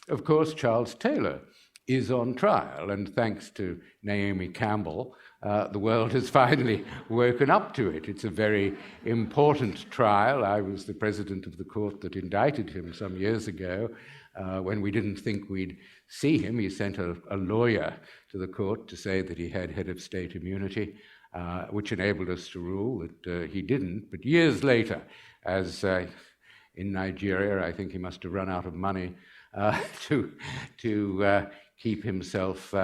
of course, Charles Taylor is on trial, and thanks to Naomi Campbell, the world has finally woken up to it. It's a very important trial. I was the president of the court that indicted him some years ago. When we didn't think we'd see him, he sent a lawyer to the court to say that he had head of state immunity, which enabled us to rule that he didn't. But years later, as in Nigeria, I think he must have run out of money to keep himself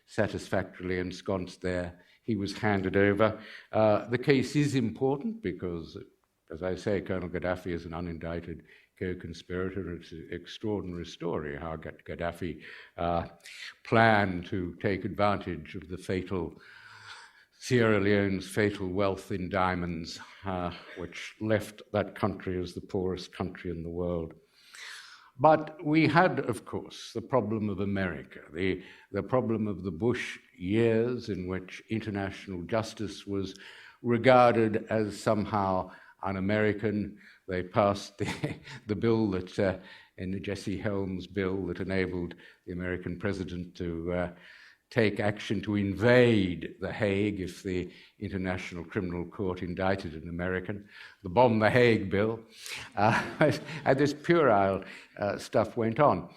satisfactorily ensconced there. He was handed over. The case is important because, as I say, Colonel Gaddafi is an unindicted co-conspirator. It's an extraordinary story how Gaddafi planned to take advantage of the fatal Sierra Leone's fatal wealth in diamonds, which left that country as the poorest country in the world. But we had, of course, the problem of America, the problem of the Bush years in which international justice was regarded as somehow un-American. They passed the bill that, in the Jesse Helms bill, that enabled the American president to take action to invade The Hague if the International Criminal Court indicted an American. The Bomb the Hague bill. And this puerile stuff went on.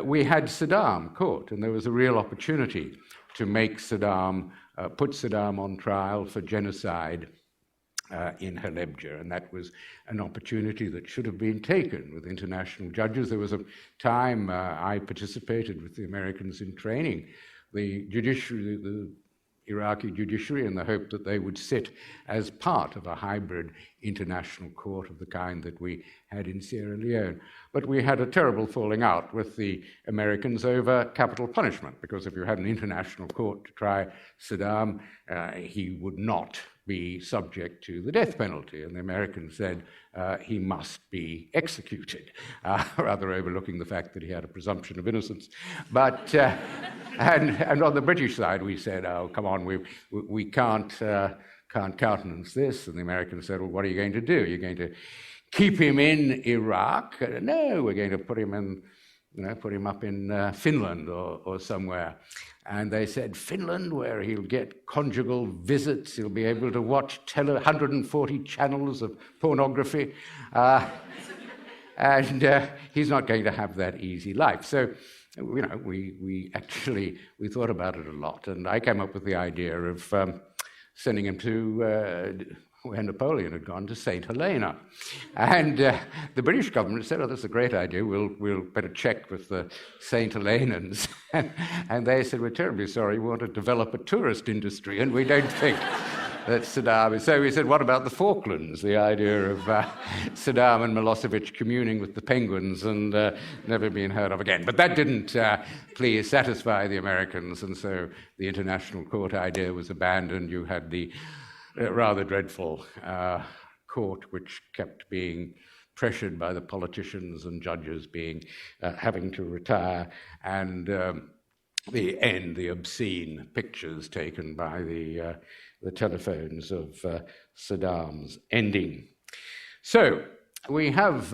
We had Saddam caught, and there was a real opportunity to make Saddam, put Saddam on trial for genocide in Halabja, and that was an opportunity that should have been taken with international judges. There was a time I participated with the Americans in training the judiciary, the Iraqi judiciary, in the hope that they would sit as part of a hybrid international court of the kind that we had in Sierra Leone. But we had a terrible falling out with the Americans over capital punishment, because if you had an international court to try Saddam, he would not be subject to the death penalty. And the Americans said he must be executed, rather overlooking the fact that he had a presumption of innocence. But and on the British side, we said, "Oh, come on, we can't countenance this." And the Americans said, "Well, what are you going to do? You're going to keep him in Iraq?" "No, we're going to put him in, put him up in Finland or somewhere." And they said, "Finland, where he'll get conjugal visits, he'll be able to watch 140 channels of pornography, and he's not going to have that easy life." So, we thought about it a lot, and I came up with the idea of sending him to where Napoleon had gone, to St. Helena. And the British government said, "Oh, that's a great idea. We'll better check with the St. Helenans." And they said, "We're terribly sorry. We want to develop a tourist industry, and we don't think that Saddam is..." So we said, "What about the Falklands?" The idea of Saddam and Milosevic communing with the penguins and never being heard of again. But that didn't please satisfy the Americans, and so the international court idea was abandoned. You had the rather dreadful court, which kept being pressured by the politicians and judges having to retire, and the obscene pictures taken by the telephones of Saddam's ending. So we have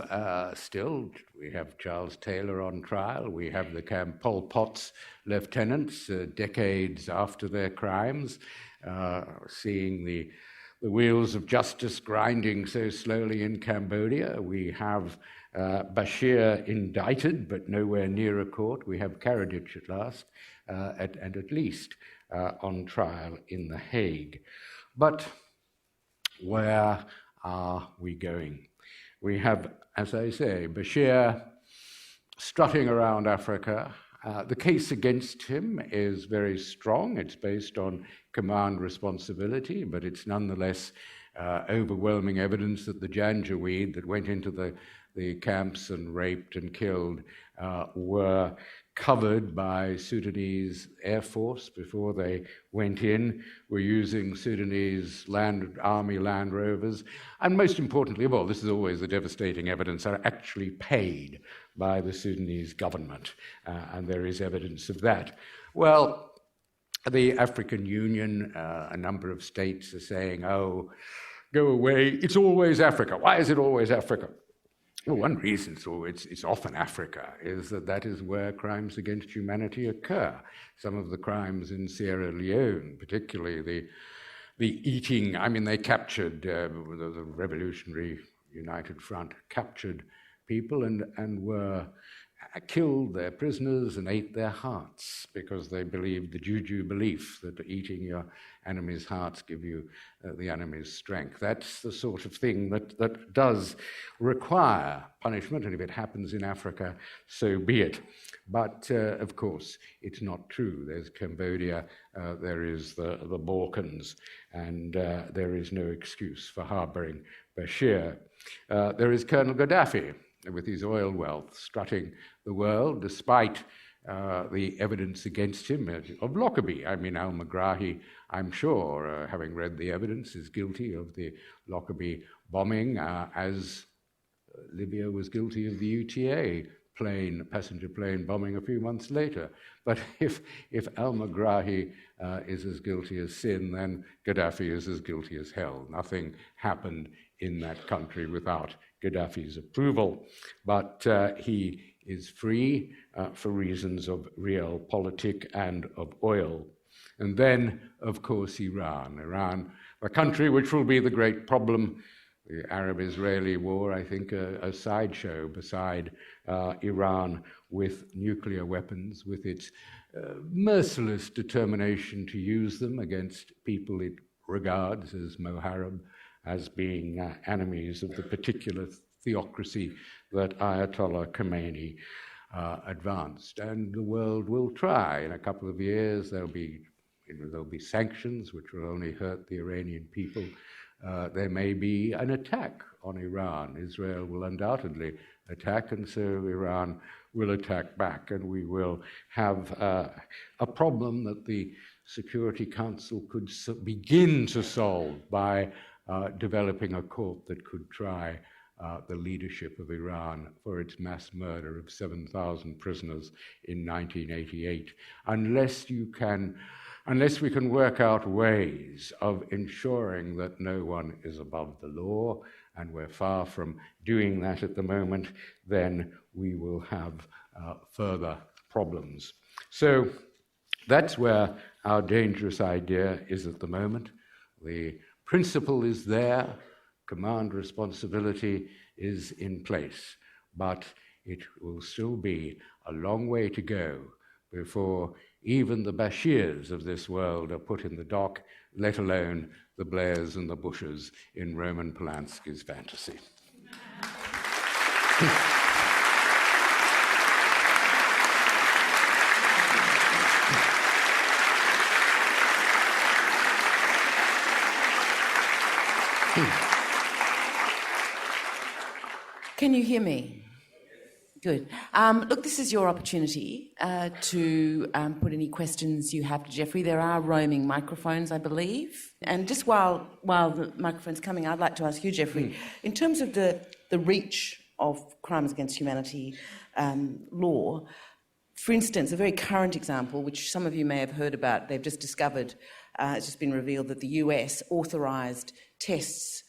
we have Charles Taylor on trial. We have the Pol Pot's lieutenants, decades after their crimes, seeing the wheels of justice grinding so slowly in Cambodia. We have Bashir indicted, but nowhere near a court. We have Karadzic at last, and at least on trial in The Hague. But where are we going? We have, as I say, Bashir strutting around Africa. The case against him is very strong. It's based on command responsibility, but it's nonetheless overwhelming evidence that the Janjaweed that went into the camps and raped and killed were covered by Sudanese Air Force before they went in, were using Sudanese Army Land Rovers, and most importantly of all, this is always the devastating evidence, are actually paid by the Sudanese government, and there is evidence of that. Well, the African Union, a number of states are saying, "Oh, go away, it's always Africa. Why is it always Africa?" Well, one reason, so it's often Africa, is that is where crimes against humanity occur. Some of the crimes in Sierra Leone, particularly the eating, I mean, they captured, the Revolutionary United Front captured people and were killed their prisoners and ate their hearts because they believed the juju belief that eating your enemy's hearts give you the enemy's strength. That's the sort of thing that does require punishment, and if it happens in Africa, so be it. But of course, it's not true. There's Cambodia, there is the Balkans, and there is no excuse for harboring Bashir. There is Colonel Gaddafi, with his oil wealth, strutting the world despite the evidence against him of Lockerbie. I mean, al-Megrahi, I'm sure, having read the evidence, is guilty of the Lockerbie bombing, as Libya was guilty of the UTA passenger plane bombing a few months later. But if al-Megrahi is as guilty as sin, then Gaddafi is as guilty as hell. Nothing happened in that country without Gaddafi's approval, but he is free for reasons of realpolitik and of oil. And then, of course, Iran, a country which will be the great problem. The Arab-Israeli war, I think, a sideshow beside Iran with nuclear weapons, with its merciless determination to use them against people it regards as Moharrab, as being enemies of the particular theocracy that Ayatollah Khomeini advanced. And the world will try. In a couple of years, there'll be sanctions, which will only hurt the Iranian people. There may be an attack on Iran. Israel will undoubtedly attack, and so Iran will attack back, and we will have a problem that the Security Council could begin to solve by developing a court that could try the leadership of Iran for its mass murder of 7,000 prisoners in 1988. Unless we can work out ways of ensuring that no one is above the law, and we're far from doing that at the moment, then we will have further problems. So that's where our dangerous idea is at the moment. The principle is there, command responsibility is in place, but it will still be a long way to go before even the Bashirs of this world are put in the dock, let alone the Blairs and the Bushes in Roman Polanski's fantasy. Can you hear me? Good. Look, this is your opportunity to put any questions you have to Geoffrey. There are roaming microphones, I believe. And just while the microphone's coming, I'd like to ask you, Geoffrey, in terms of the reach of crimes against humanity law, for instance, a very current example, which some of you may have heard about, they've just discovered, it's just been revealed that the US authorised tests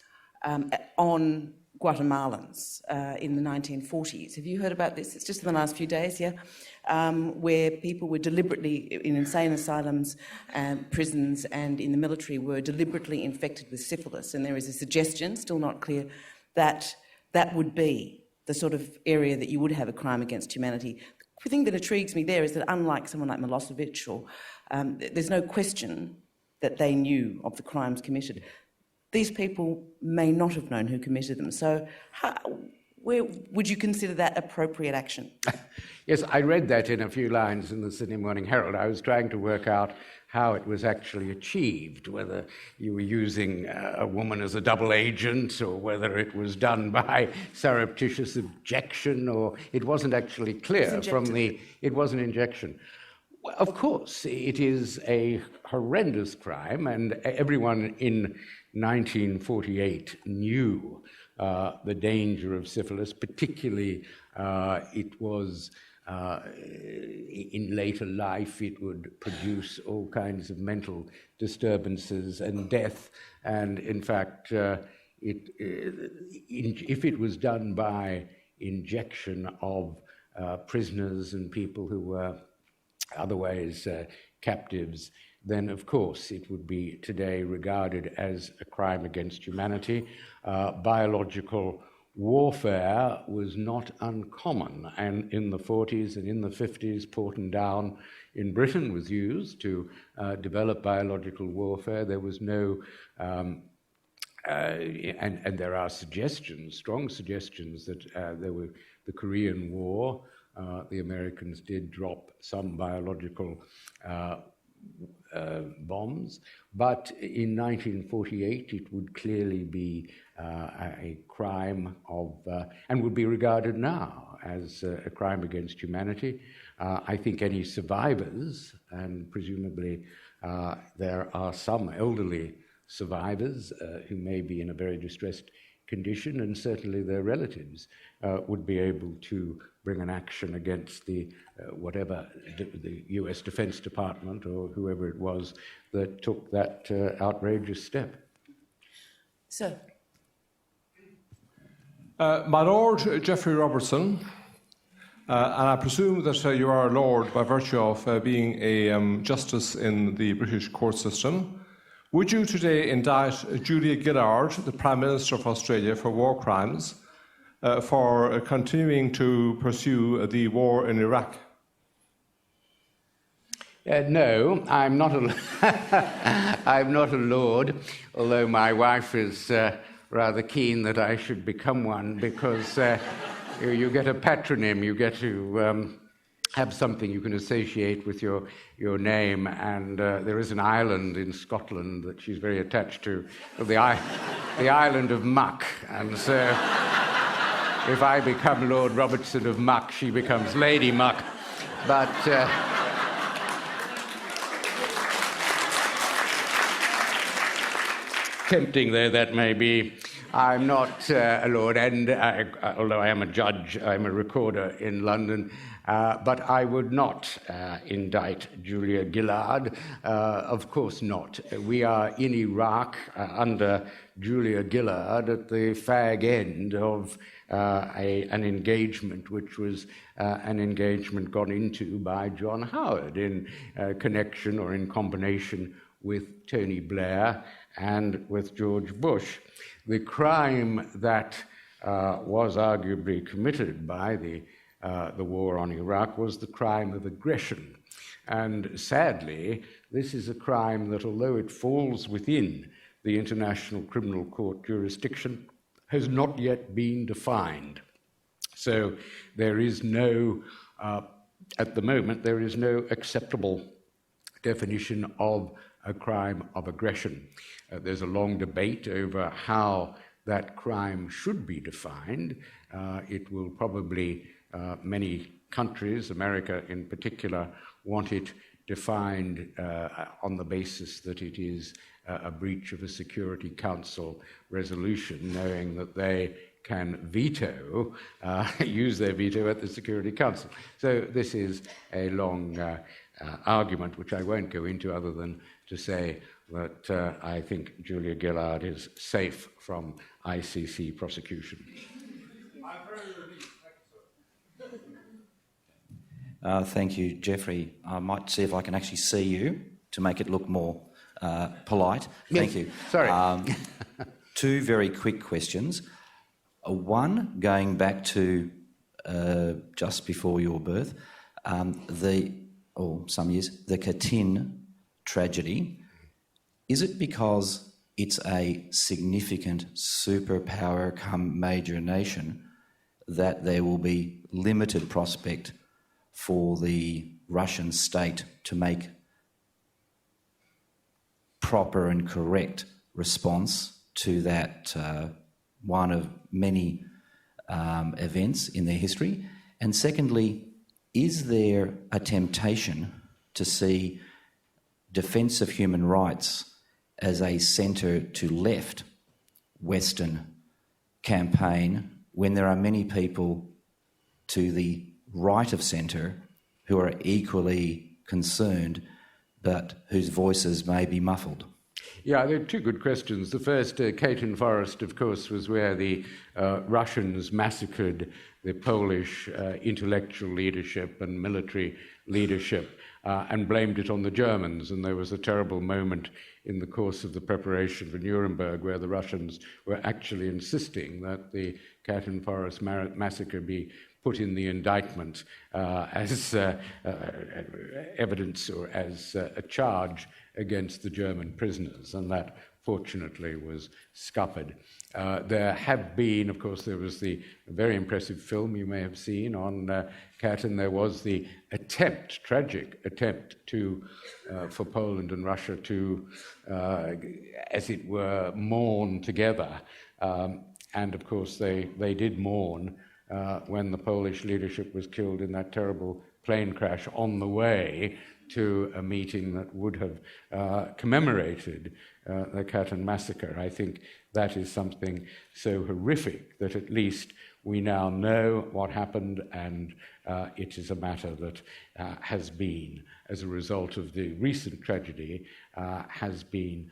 on Guatemalans in the 1940s. Have you heard about this? It's just in the last few days, yeah? Where people were deliberately, in insane asylums, prisons and in the military, were deliberately infected with syphilis. And there is a suggestion, still not clear, that that would be the sort of area that you would have a crime against humanity. The thing that intrigues me there is that unlike someone like Milosevic, or there's no question that they knew of the crimes committed. These people may not have known who committed them. So where would you consider that appropriate action? Yes, I read that in a few lines in the Sydney Morning Herald. I was trying to work out how it was actually achieved, whether you were using a woman as a double agent, or whether it was done by surreptitious injection, or it wasn't actually clear from the... It was an injection. Well, of course, it is a horrendous crime, and everyone in 1948 knew the danger of syphilis, particularly it was in later life it would produce all kinds of mental disturbances and death, and in fact if it was done by injection of prisoners and people who were otherwise captives, then of course it would be today regarded as a crime against humanity. Biological warfare was not uncommon, and in the 40s and in the 50s, Porton Down in Britain was used to develop biological warfare. There was no, and there are suggestions, strong suggestions, that there were the Korean War. The Americans did drop some biological bombs, but in 1948 it would clearly be a crime of, and would be regarded now as a crime against humanity. I think any survivors, and presumably there are some elderly survivors who may be in a very distressed condition, and certainly their relatives would be able to bring an action against the the US Defense Department or whoever it was that took that outrageous step. Sir. My Lord Geoffrey Robertson, and I presume that you are a Lord by virtue of being a justice in the British court system. Would you today indict Julia Gillard, the Prime Minister of Australia, for war crimes for continuing to pursue the war in Iraq? No, I'm not I'm not a lord, although my wife is rather keen that I should become one, because you get a patronym, you get to have something you can associate with your name, and there is an island in Scotland that she's very attached to, the island of Muck, and so if I become Lord Robertson of Muck, she becomes Lady Muck, but tempting though that may be, I'm not a lord, and although I am a judge, I'm a recorder in London, but I would not indict Julia Gillard. Of course not. We are in Iraq under Julia Gillard at the fag end of an engagement which was an engagement got into by John Howard in connection or in combination with Tony Blair and with George Bush. The crime that was arguably committed by the war on Iraq was the crime of aggression. And sadly, this is a crime that, although it falls within the International Criminal Court jurisdiction, has not yet been defined. So there is no, at the moment, there is no acceptable definition of a crime of aggression. There's a long debate over how that crime should be defined. It will probably, many countries, America in particular, want it defined on the basis that it is a breach of a Security Council resolution, knowing that they can veto, use their veto at the Security Council. So this is a long argument, which I won't go into other than to say that I think Julia Gillard is safe from ICC prosecution. Thank you, Geoffrey. I might see if I can actually see you to make it look more polite. Thank you. Sorry. Two very quick questions. One, going back to just before your birth, some years, the Katyn tragedy. Is it because it's a significant superpower come major nation that there will be limited prospect for the Russian state to make proper and correct response to that one of many events in their history? And secondly, is there a temptation to see defence of human rights as a centre to left Western campaign when there are many people to the right of centre who are equally concerned but whose voices may be muffled? Yeah, there are two good questions. The first, Katyn Forest, of course, was where the Russians massacred the Polish intellectual leadership and military leadership and blamed it on the Germans. And there was a terrible moment in the course of the preparation for Nuremberg where the Russians were actually insisting that the Katyn Forest massacre be put in the indictment as evidence or as a charge against the German prisoners, and that fortunately was scuppered. There have been, of course, there was the very impressive film you may have seen on Katyn. There was the attempt, tragic attempt for Poland and Russia to, as it were, mourn together. And of course they did mourn when the Polish leadership was killed in that terrible plane crash on the way to a meeting that would have commemorated the Katyn Massacre. I think that is something so horrific that at least we now know what happened, and it is a matter that has been, as a result of the recent tragedy, has been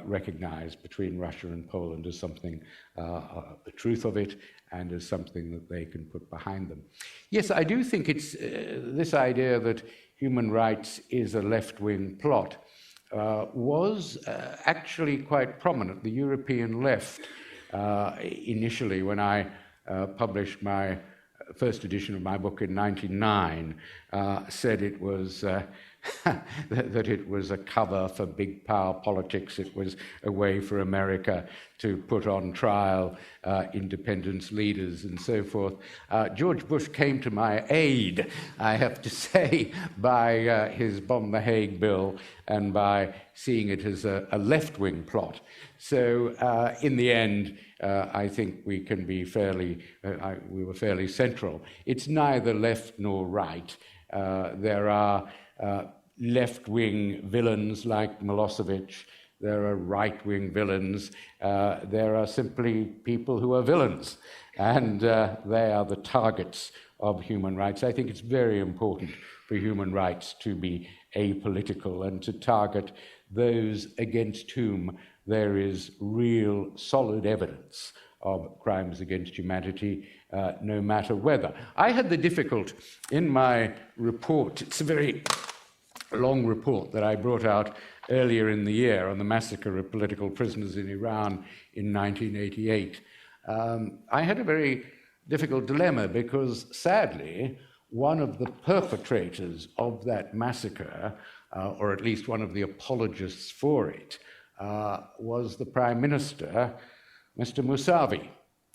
recognized between Russia and Poland as something, the truth of it, and as something that they can put behind them. Yes, I do think it's this idea that human rights is a left-wing plot was actually quite prominent. The European left, initially, when I published my first edition of my book in 1999, said it was that it was a cover for big power politics. It was a way for America to put on trial independence leaders and so forth. George Bush came to my aid, I have to say, by his Bomb the Hague bill and by seeing it as a left-wing plot. So in the end, I think we can be we were fairly central. It's neither left nor right. There are left-wing villains like Milosevic. There are right-wing villains. There are simply people who are villains, and they are the targets of human rights. I think it's very important for human rights to be apolitical and to target those against whom there is real solid evidence of crimes against humanity, no matter whether. I had the difficult in my report, it's a very long report that I brought out earlier in the year on the massacre of political prisoners in Iran in 1988. I had a very difficult dilemma because, sadly, one of the perpetrators of that massacre, or at least one of the apologists for it, was the Prime Minister, Mr. Mousavi.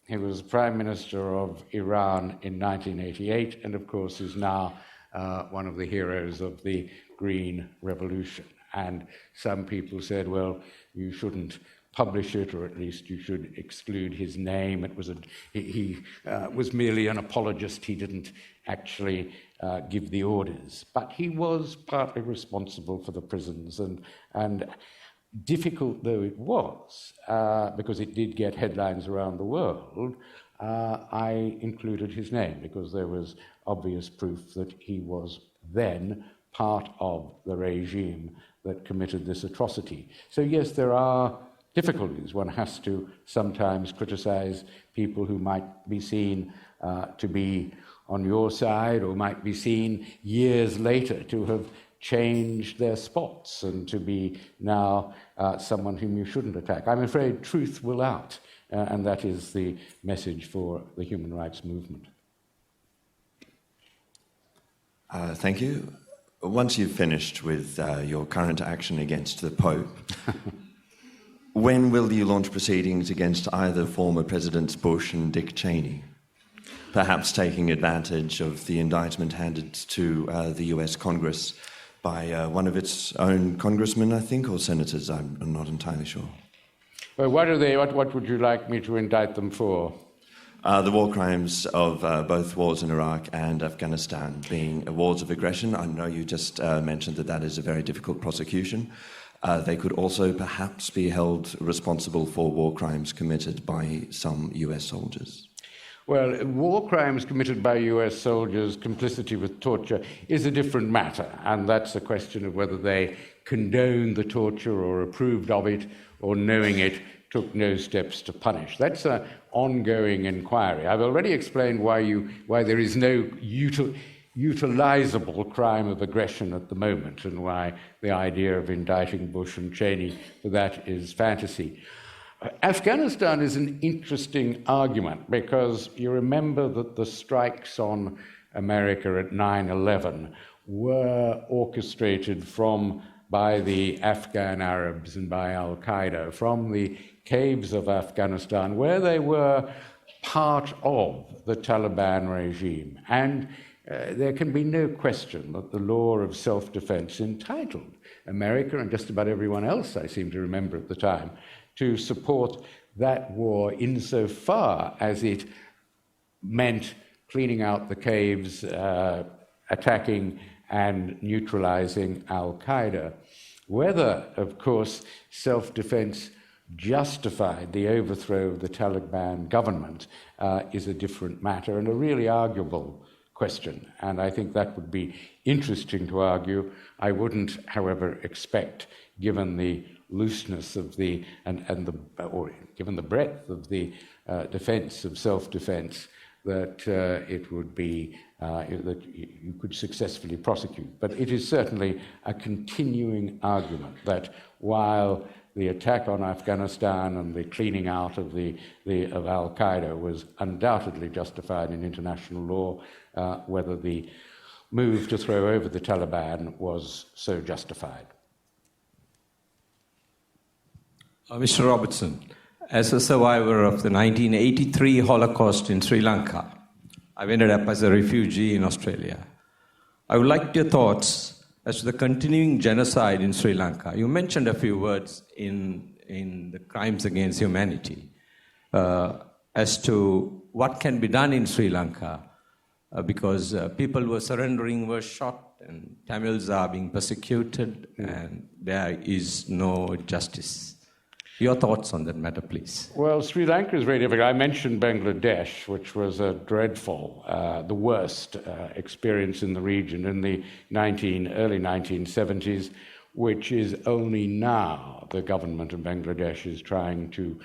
He was Prime Minister of Iran in 1988 and, of course, is now one of the heroes of the Green Revolution. And some people said, well, you shouldn't publish it, or at least you should exclude his name. He was merely an apologist. He didn't actually give the orders. But he was partly responsible for the prisons, and difficult though it was, because it did get headlines around the world, I included his name because there was obvious proof that he was then part of the regime that committed this atrocity. So yes, there are difficulties. One has to sometimes criticize people who might be seen to be on your side, or might be seen years later to have changed their spots and to be now someone whom you shouldn't attack. I'm afraid truth will out, and that is the message for the human rights movement. Thank you. Once you've finished with your current action against the Pope, when will you launch proceedings against either former Presidents Bush and Dick Cheney? Perhaps taking advantage of the indictment handed to the US Congress by one of its own congressmen, I think, or senators, I'm not entirely sure. Well, what would you like me to indict them for? The war crimes of both wars in Iraq and Afghanistan being wars of aggression. I know you just mentioned that is a very difficult prosecution. They could also perhaps be held responsible for war crimes committed by some US soldiers. Well, war crimes committed by US soldiers, complicity with torture, is a different matter, and that's a question of whether they condoned the torture or approved of it, or knowing it, took no steps to punish. That's an ongoing inquiry. I've already explained why there is no utilizable crime of aggression at the moment, and why the idea of indicting Bush and Cheney for that is fantasy. Afghanistan is an interesting argument because you remember that the strikes on America at 9/11 were orchestrated by the Afghan Arabs and by Al-Qaeda from the caves of Afghanistan, where they were part of the Taliban regime. And there can be no question that the law of self-defense entitled America and just about everyone else, I seem to remember at the time, to support that war insofar as it meant cleaning out the caves, attacking and neutralizing Al-Qaeda. Whether, of course, self-defense justified the overthrow of the Taliban government is a different matter and a really arguable question. And I think that would be interesting to argue. I wouldn't, however, expect, given the looseness of or given the breadth of the defense of self-defense, that it would be that you could successfully prosecute. But it is certainly a continuing argument that while the attack on Afghanistan and the cleaning out of of Al-Qaeda was undoubtedly justified in international law, whether the move to throw over the Taliban was so justified. Mr. Robertson, as a survivor of the 1983 Holocaust in Sri Lanka, I've ended up as a refugee in Australia. I would like your thoughts as to the continuing genocide in Sri Lanka. You mentioned a few words in the crimes against humanity as to what can be done in Sri Lanka because people were surrendering, were shot, and Tamils are being persecuted, and there is no justice. Your thoughts on that matter, please. Well, Sri Lanka is very difficult. I mentioned Bangladesh, which was a dreadful, the worst experience in the region in the early 1970s, which is only now the government of Bangladesh is trying to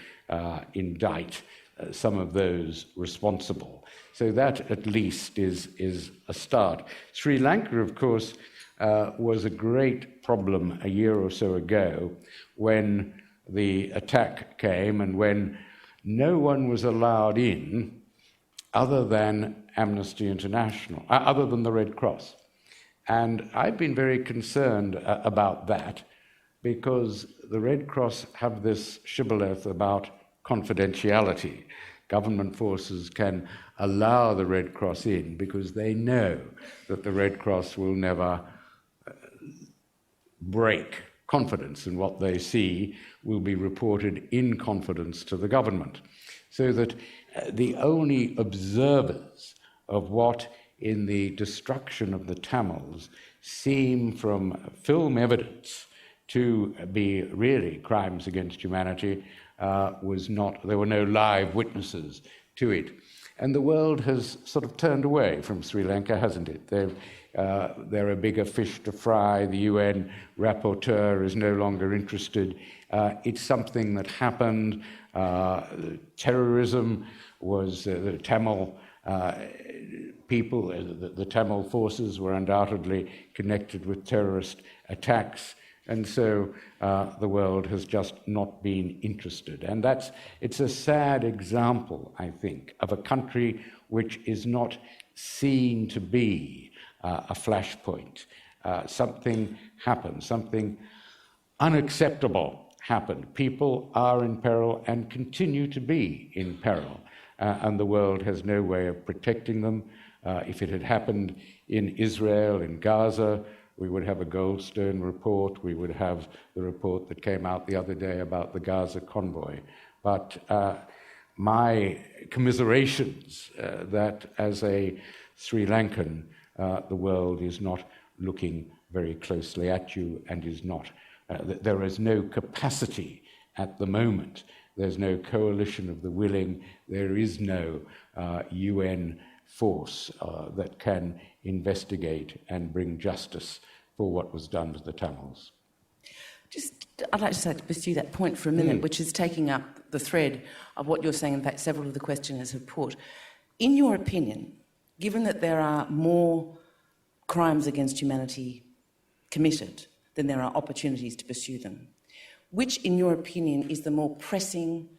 indict some of those responsible. So that at least is a start. Sri Lanka, of course, was a great problem a year or so ago when the attack came and when no one was allowed in other than Amnesty International, other than the Red Cross. And I've been very concerned about that because the Red Cross have this shibboleth about confidentiality. Government forces can allow the Red Cross in because they know that the Red Cross will never break confidence, and what they see will be reported in confidence to the government. So that the only observers of what in the destruction of the Tamils seem from film evidence to be really crimes against humanity there were no live witnesses to it. And the world has sort of turned away from Sri Lanka, hasn't it? There are bigger fish to fry. The UN rapporteur is no longer interested. It's something that happened. Terrorism was the Tamil people, the Tamil forces were undoubtedly connected with terrorist attacks. And so the world has just not been interested. And it's a sad example, I think, of a country which is not seen to be a flashpoint. Something happened, something unacceptable happened. People are in peril and continue to be in peril, and the world has no way of protecting them. If it had happened in Israel, in Gaza, we would have a Goldstone report. We would have the report that came out the other day about the Gaza convoy. But my commiserations that as a Sri Lankan, the world is not looking very closely at you and is not. There is no capacity at the moment there's no coalition of the willing, there is no UN force that can investigate and bring justice for what was done to the Tamils. I'd like to pursue that point for a minute, which is taking up the thread of what you're saying, in fact, several of the questioners have put. In your opinion, given that there are more crimes against humanity committed than there are opportunities to pursue them, which, in your opinion, is the more pressing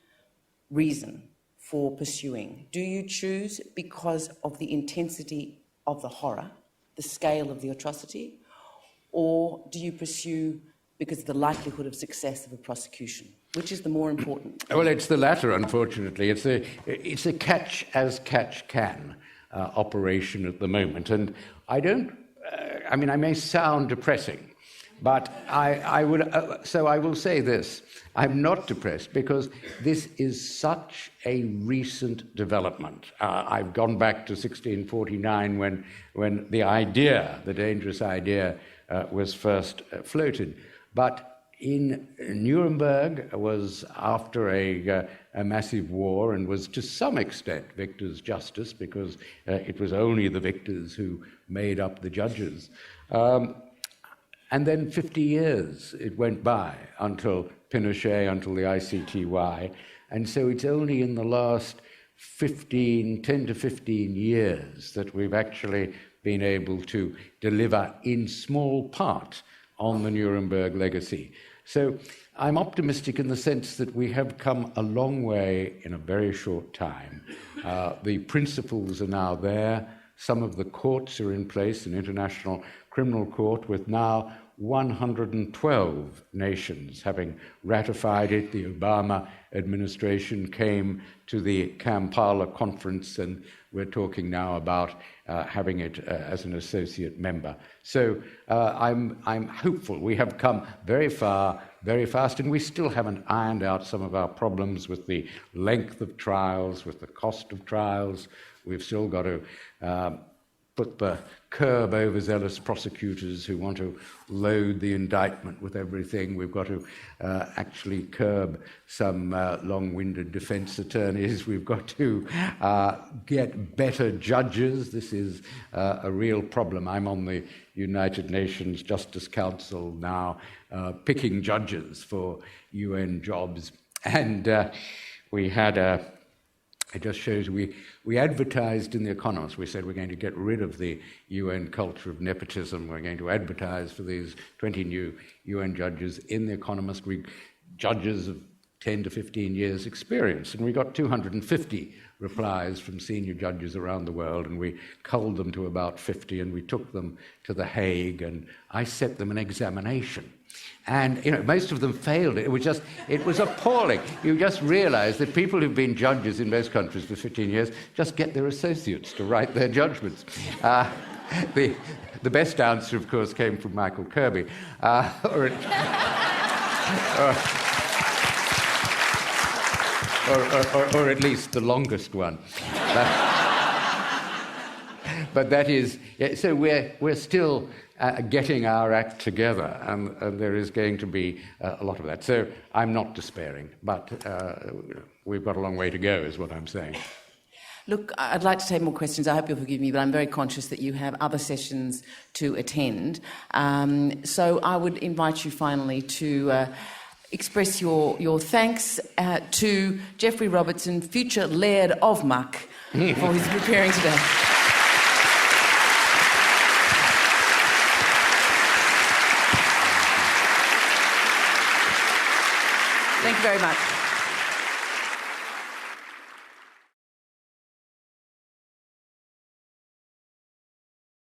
reason for pursuing? Do you choose because of the intensity of the horror, the scale of the atrocity, or do you pursue because of the likelihood of success of a prosecution? Which is the more important? Well, it's the latter, unfortunately. It's a catch as catch can operation at the moment. And I don't, I may sound depressing, but I will say this. I'm not depressed because this is such a recent development. I've gone back to 1649 when the idea, the dangerous idea, was first floated. But in Nuremberg was after a massive war and was to some extent victors' justice because it was only the victors who made up the judges. And then 50 years it went by until Pinochet, until the ICTY. And so it's only in the last 10 to 15 years that we've actually been able to deliver in small part on the Nuremberg legacy. So I'm optimistic in the sense that we have come a long way in a very short time. The principles are now there. Some of the courts are in place, an international criminal court with now 112 nations having ratified it. The Obama administration came to the Kampala conference, and we're talking now about having it as an associate member. So I'm hopeful. We have come very far, very fast, and we still haven't ironed out some of our problems with the length of trials, with the cost of trials. We've still got to put the curb overzealous prosecutors who want to load the indictment with everything. We've got to actually curb some long-winded defense attorneys. We've got to get better judges. This is a real problem. I'm on the United Nations Justice Council now, picking judges for UN jobs. And we had it just shows we advertised in The Economist. We said we're going to get rid of the UN culture of nepotism. We're going to advertise for these 20 new UN judges in The Economist. Judges of 10 to 15 years experience. And we got 250 replies from senior judges around the world, and we culled them to about 50, and we took them to The Hague, and I set them an examination. And, most of them failed. It was appalling. You just realize that people who've been judges in most countries for 15 years just get their associates to write their judgments. The best answer, of course, came from Michael Kirby. Or at least the longest one. But that is, so we're still getting our act together, and there is going to be a lot of that. So I'm not despairing, but we've got a long way to go, is what I'm saying. Look, I'd like to take more questions. I hope you'll forgive me, but I'm very conscious that you have other sessions to attend. So I would invite you finally to express your thanks to Geoffrey Robertson, future Laird of Muck, for his preparing today. Thank you very much.